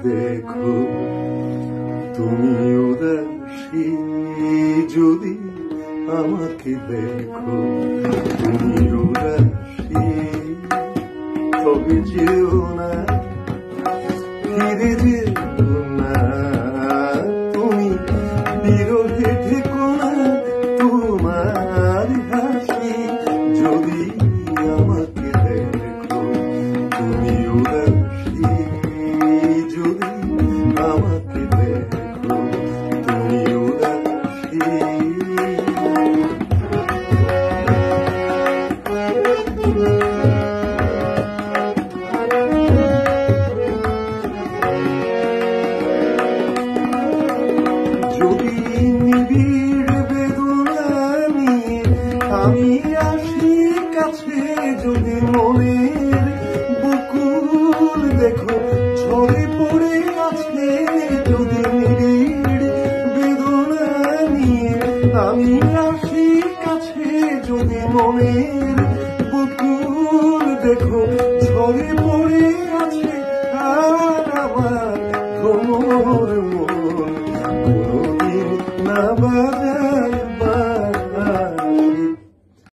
দেখো তুমি উদাসী যদি আমাকে দেখো তুমি উদাসী তবে যেও না ফিরে যেও না তুমি বিরহে ঠেকো না তোমার হাসি যদি আমাকে দেখো তুমি উদাসী যদি আমাকে দেখো তুমি উদাসী যদি নিবিড় বেদনা নিয়ে আমি আসি কাছে যদি মনের বুকুল দেখো ঝরে পড়ে আছে যদি নিবিড় বেদনা নিয়ে আমি আসি কাছে যদি মনের বুকুল দেখো ঝরে